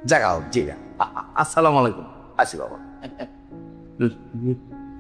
জাগাও জি আসসালামু আলাইকুম আসি বাবা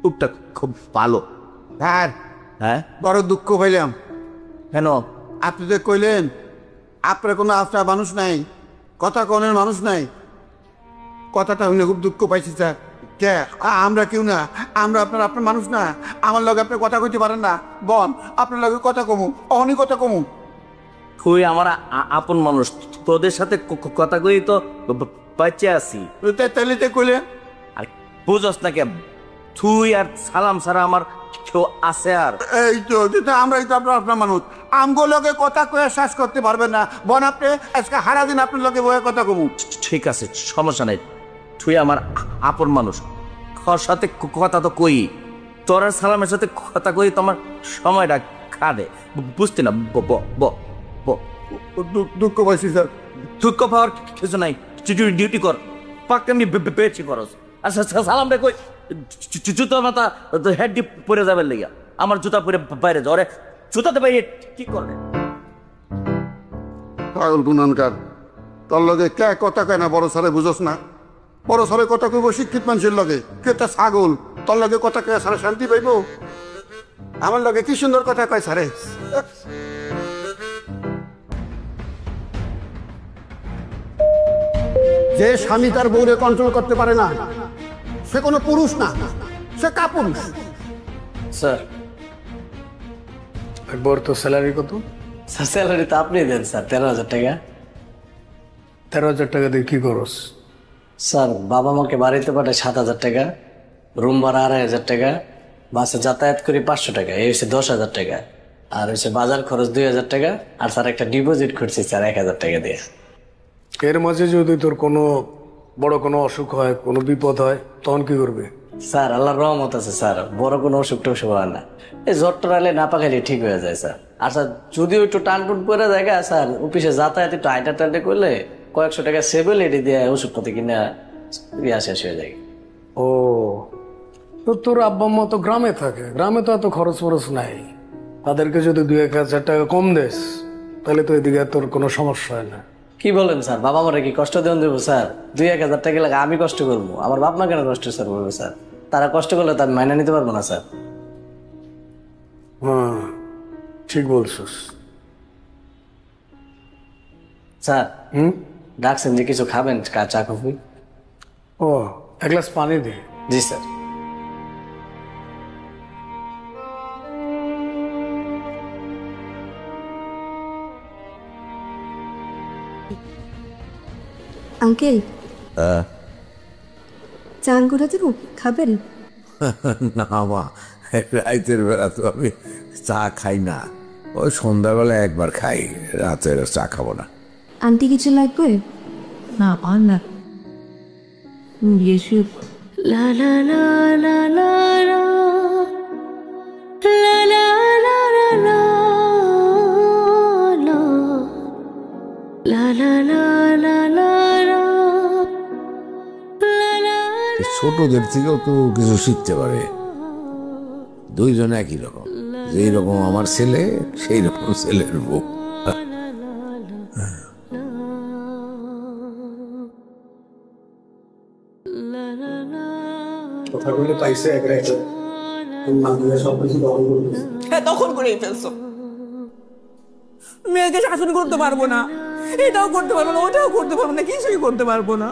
খুবটা খুব ভালো স্যার হ্যাঁ বড় দুঃখ পাইলাম। কেন আপনি যে কইলেন আপনার কোনো আপনার মানুষ নাই, কথা কনের মানুষ নাই, কথাটা শুনে খুব দুঃখ পাইছি স্যার। কে আমরা কেউ না, আমরা আপনার আপনার মানুষ না। আমার লগে আপনি কথা কইতে পারেন না, বন আপনার লগে কথা কমু, অনেক কথা কমু। তুই আমার আপন মানুষ, তোদের সাথে কথা কই তো বাচ্চা আছি। তাইলে কইলেন আর বুঝস না কেন তুই আর সালাম ছাড়া আমার কেউ আছে? আর এই তো যেটা আমরাই তো আপনার আপনার মানুষ, আমগো লগে কথা কয়ে শ্বাস করতে পারবেন না, বন আপনি আজকে সারা দিন আপনার লগে বয়ে কথা কমু। ঠিক আছে সমস্যা নাই, তুই আমার আপন মানুষ, তোর সাথে কথা তো কই, তোর আর সালামের সাথে কথা কই তোমার সময়টা কাটে বুঝতে না। দুঃখ পাইছি স্যার। দুঃখ পাওয়ার কিছু নাই, ডিউটি কর, পাক্কা আমি বেঁচে করস। আচ্ছা সালাম রে কই, জুতা মাথা হেড ডিপ পরে যাবে লেগা, আমার জুতা পরে বাইরে যাও রে, জুতাতে বাইরে কি করবে? পাগল গুনানকার, তোর লগে কে কথা কয় না বড় সারে বুঝোস না? বড় সারে কথা কইব শিক্ষিত মানুষের লগে, কে তা ছাগল, তোর লগে কথা কয়ে সারে শান্তি পাইব? আমার লগে কি সুন্দর কথা কয় সারে। যে স্বামী তার বউরে কন্ট্রোল করতে পারে না সে কোনো পুরুষ না, সে কাপুরুষ। স্যার একবার তো স্যালারি কত? স্যার স্যালারি তো আপনি দেন স্যার, 13,000 টাকা। 13,000 টাকা দিয়ে কি করস? স্যার বাবা মাকে বাড়িতে পাঠায় 7,000 টাকা, রুম ভাড়া 2,500 টাকা, বাসে যাতায়াত করি 500 টাকা, এই হচ্ছে 10,000 টাকা, আর হচ্ছে বাজার খরচ 2,000 টাকা, আর স্যার একটা ডিপোজিট করছি স্যার 1,000 টাকা দিয়ে। এর মাঝে যদি তোর কোনো বড় কোনো অসুখ হয়, কোনো বিপদ হয়, তখন কি করবে? স্যার আল্লাহর রহমত আছে স্যার, বড় কোনো অসুখ টসুখ হয় না, এই জ্বর টর আলে না পাকাইলে ঠিক হয়ে যায় স্যার। আর স্যার যদিও একটু টান টুন পরে জায়গা স্যার, অফিসে যাতায়াত একটু আইটা টাইটে করলে কয়েকশো টাকা সেভেল এটি দিয়ে ওষুধপাতি কিনা শেষ হয়ে যায়। ও তো তোর আব্বা আম্মা তো গ্রামে থাকে, গ্রামে তো এত খরচ ফরচ নাই, তাদেরকে যদি 2-1,000 টাকা কম দেস তাহলে তো এদিকে তোর কোনো সমস্যা হয় না। কি বলেন স্যার, বাবা মারা কি কষ্ট দেন দেবো স্যার? 2-1,000 টাকা লাগে আমি কষ্ট করবো, আমার বাপ মা কেন কষ্ট স্যার করবো স্যার? তারা কষ্ট করলে তার মাইনা নিতে পারবো না স্যার। হ্যাঁ ঠিক বলছিস। স্যার ডাকছেন যে কিছু খাবেন, চা কফি? ও এক গ্লাস পানি দে। জি স্যার। আঙ্কেল চান করে দেবো, খাবেন? না মা, রাতের বেলা তো আমি চা খাই না, ওই সন্ধ্যাবেলা একবার খাই, রাতের চা খাবো না। আন্টি কিছু লাগবে? না আর না। ইয়েশু লা লা লা লা লা লা লা লা লা লা লা লা লা লা লা লা লা। ছোটদের থেকেও তো কিছু শিখতে পারে, দুইজন একই রকম, যেই রকম আমার ছেলে সেই রকম ছেলের বউ। হ্যাঁ তখন করেই ফেলছো, মেয়েকে শাসন করতে পারবো না, এটাও করতে পারবো না, ওটাও করতে পারবো না, কিছুই করতে পারবো না।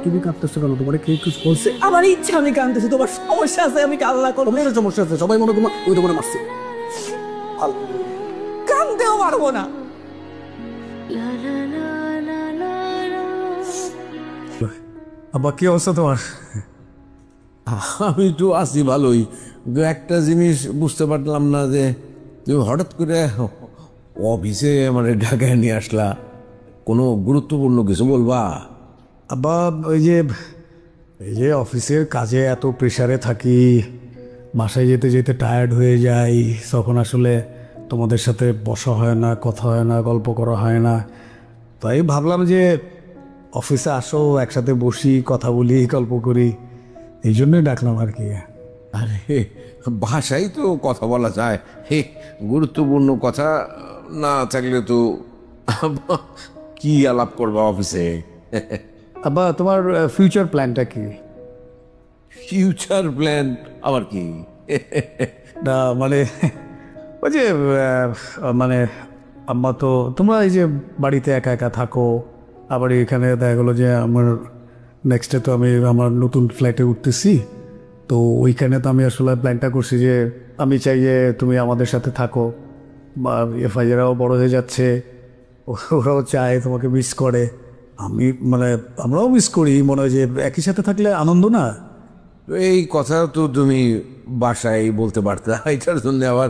তুমি কাঁদতেছো কেন? তোমার কে কিছু বলছে? আমার ইচ্ছা আমি কাঁদতেছি, তোমার সমস্যা আছে আমি কান্না করবো? তোমার সমস্যা আছে, সবাই মনে করো ওই তোমার মারছে। কাঁদতেও পারবো না। আব্বা কি অবস্থা তোমার? আমি তো আছি ভালোই, কিন্তু একটা জিনিস বুঝতে পারলাম না যে তুমি হঠাৎ করে অফিসে মানে ঢাকায় নিয়ে আসলা, কোনো গুরুত্বপূর্ণ কিছু বলবা? আব্বা এই যে অফিসের কাজে এত প্রেশারে থাকি, বাসায় যেতে যেতে টায়ার্ড হয়ে যাই, তখন আসলে তোমাদের সাথে বসা হয় না, কথা হয় না, গল্প করা হয় না, তাই ভাবলাম যে অফিসে আসো, একসাথে বসি, কথা বলি, গল্প করি, এই জন্যই ডাকলাম আর কি। আরে ভাষাই তো কথা বলা যায়, হে গুরুত্বপূর্ণ কথা না থাকলে তো কি আলাপ করবা অফিসে? আব্বা, তোমার ফিউচার প্ল্যানটা কি? ফিউচার প্ল্যান আবার কি? না মানে ওই যে মানে আম্মা তো, তোমরা এই যে বাড়িতে একা একা থাকো, আবার এখানে দেখা গেলো যে আমার নেক্সটে তো আমি আমার নতুন ফ্ল্যাটে উঠতেছি, তো ওইখানে তো আমি আসলে প্ল্যানটা করছি যে আমি চাই যে তুমি আমাদের সাথে থাকো। বা ভাইয়েরাও বড় হয়ে যাচ্ছে, ওরাও চায়, তোমাকে মিস করে, আমি মানে আমরাও মিস করি, মনে হয় যে একই সাথে থাকলে আনন্দ না? এই কথা তো তুমি বাসায় বলতে পারতে, এটার জন্য আবার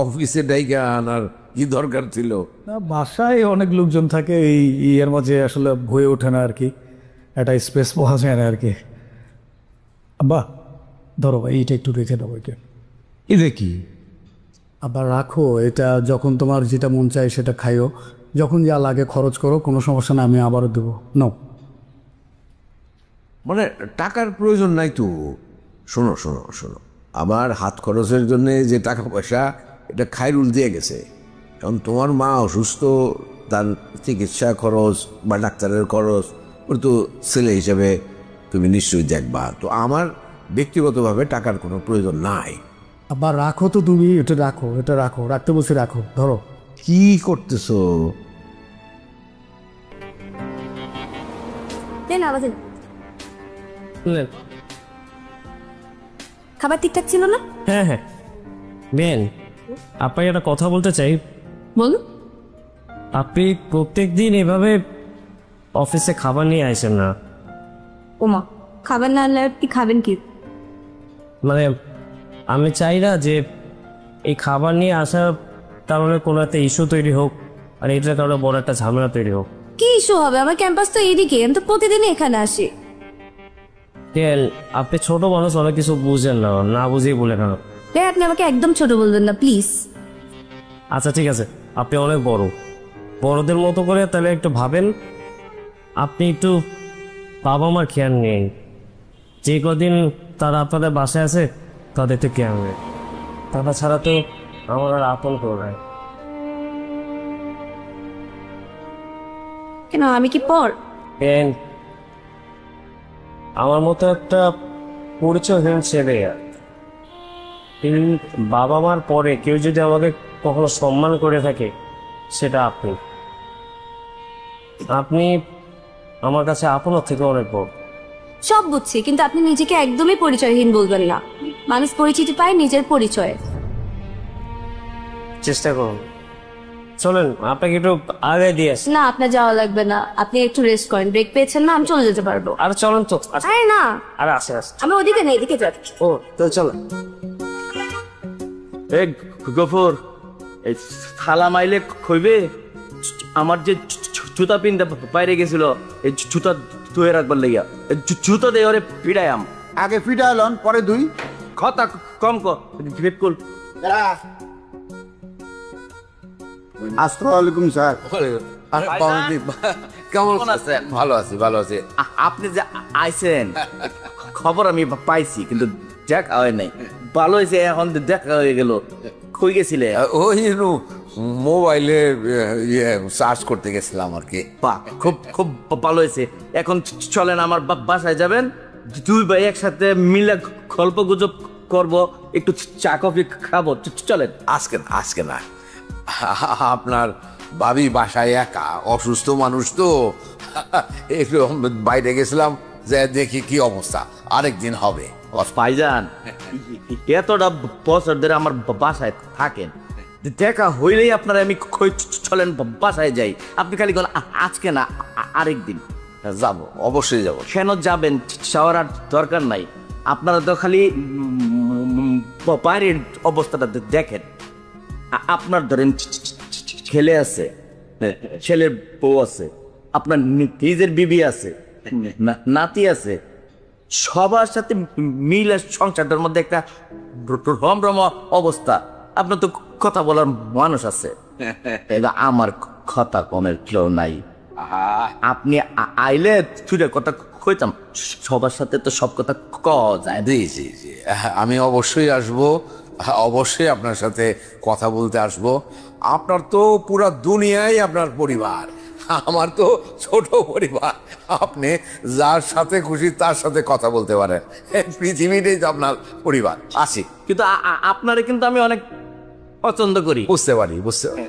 অফিসে ডাইকা আনার কি দরকার ছিল? না, বাসায় অনেক লোকজন থাকে, এই ইয়ের মাঝে আসলে হয়ে ওঠে না আর কি, একটা স্পেস পাওয়া যায় না আর কি। আব্বা ধরো ভাই, এইটা একটু রেখে দাও, এটা এটা কি? আবার রাখো, এটা যখন তোমার যেটা মন চায় সেটা খাইও, যখন যা লাগে খরচ করো, কোনো সমস্যা না, আমি আবারও দেবো। নাও। মানে টাকার প্রয়োজন নাই তো? শোনো শোনো শোনো, আমার হাত খরচের জন্য যে টাকা পয়সা, এটা খায়রুল দিয়ে গেছে। এখন তোমার মা অসুস্থ, তার চিকিৎসা খরচ বা ডাক্তারের খরচ ওর তো ছেলে হিসেবে তুমি নিশ্চয়ই দেখবা। তো আমার ব্যক্তিগতভাবে টাকার কোনো প্রয়োজন নাই। আবার রাখো তো তুমি, এটা রাখো, এটা রাখো, রাখতে বসে রাখো, ধরো। কি করতেছো? খাবার ঠিকঠাক ছিল না? হ্যাঁ হ্যাঁ বেন, আপনাকে একটা কথা বলতে চাই। বলুন। আপনি প্রত্যেক দিন এভাবে অফিসে খাবার নিয়ে আসেন না। ওমা, খাবার না আনলে আপনি খাবেন কি? মানে আমি চাই না যে এই খাবার নিয়ে আসার কারণে কোনো একটা ইস্যু তৈরি হোক, আর এটার কারণে বড় একটা ঝামেলা তৈরি হোক। কি ইস্যু হবে? আমার ক্যাম্পাস তো এইদিকে, আমি তো প্রতিদিনই এখানে আসি। আপনি ছোট মানুষ, অনেক কিছু বুঝেন না, না বুঝেই বলে কেন? আপনি আমাকে একদম ছোট বলবেন না প্লিজ। আচ্ছা ঠিক আছে, আপনি অনেক বড়, বড়দের মতো করে তাহলে একটু ভাবেন। আপনি একটু বাবা মার খেয়াল নেই, যে কদিন তারা আপনাদের বাসায় আছে তাদের তো খেয়াল নেই, তারা ছাড়া তো আমার আর আপন কেউ নাই। কেন, আমি কি পর? আমার মতো একটা পরিচয়হীন ছেলে, বাবা মার পরে কেউ যদি আমাকে কখনো সম্মান করে থাকে, সেটা আপনি। আপনি আমার কাছে আপনার থেকে অনেক বড়। সব বুঝছি, কিন্তু আপনি নিজেকে একদমই পরিচয়হীন বলবেন না। মানুষ পরিচিতি পায় নিজের পরিচয়ে। চেষ্টা করুন, চলেন আপনাকে একটু আগে দিয়ে আসি। না, আপনার যাওয়া লাগবে না, আপনি একটু রেস্ট করেন, ব্রেক পেয়েছেন না, আমি চলে যেতে পারবো। আর চলেন তো। আরে না, আরে আসে আসে, আমি ওদিকে নেই, এদিকে যাচ্ছি। ও তো চলেন। এ গফর, এই থালা মাইলে খইবে, আমার যে জুতা পিনতে বাইরে গেছিল, এই জুতা ধুয়ে রাখবার লাগিয়া, জুতা দিয়ে ওরে পিড়ায়াম। আগে ফিটা এলন, পরে দুই। কথা কম কর, বিটকুল। আসসালামু আলাইকুম স্যার। আরে বাবাজি, কেমন আছেন? ভালো আছি, ভালো আছি। আপনি যে আইছেন খবর আমি পাইছি, কিন্তু দেখা হয় নাই। ভালো হয়েছে, এখন দেখা হয়ে গেল। কই গেছিলে? ওই মোবাইলে সার্চ করতে গেছিলাম আর কি। বাহ, খুব খুব ভালো হয়েছে। এখন চলেন আমার বাসায় যাবেন, দুই ভাই একসাথে মিলে গল্প গুজব করবো, একটু চা কফি খাবো। চলেন। আজকে না, আপনার ভাবি বাসায় একা, অসুস্থ মানুষ তো, একটু বাইরে গেছিলাম, যে দেখি কি অবস্থা, আরেকদিন হবে। ভাইজান, এতটা বছর ধরে আমার বাসায় থাকেন, দেখা হইলেই আপনারা আমি চলেন বাসায় যাই। আপনি খালি বলেন আজকে না, আরেকদিন যাব, অবশ্যই যাব। কেন যাবেন? যাওয়ার আর দরকার নাই। আপনারা তো খালি বাইরের অবস্থাটা দেখেন। আপনার ধরেন ছেলে আছে, ছেলের বউ আছে, আপনার নিজের বিবি আছে, নাতি আছে, সবার সাথে মিলে সংসারটার মধ্যে একটা রমরম অবস্থা। আপনার তো কথা বলার মানুষ আছে। আমার কথা কমের কেউ নাই। আপনি আইলে ছুটে কথা কইতাম, সবার সাথে তো সব কথা ক যায়। জি জি জি, আমি অবশ্যই আসব, অবশ্যই আপনার সাথে কথা বলতে আসব। আপনার তো পুরা দুনিয়াই আপনার পরিবার, আমার তো ছোট পরিবার। আপনি যার সাথে খুশি তার সাথে কথা বলতে পারেন, পৃথিবীটাই তো আপনার পরিবার। আসি। কিন্তু আপনারে কিন্তু আমি অনেক পছন্দ করি। বুঝতে পারি, বুঝতে পারি।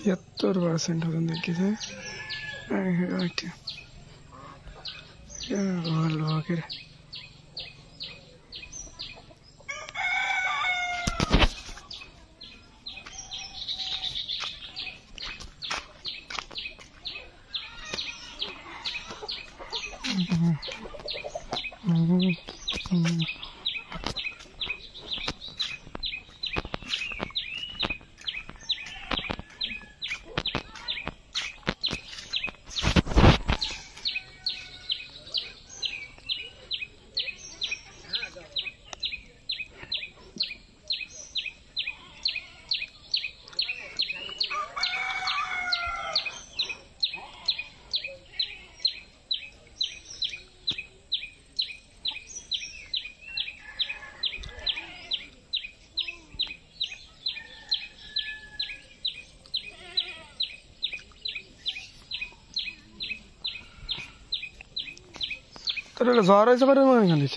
%% ওজন দেখিয়েছে। ভালো করে তোর জ্বর হয়েছে করে মনে এখানে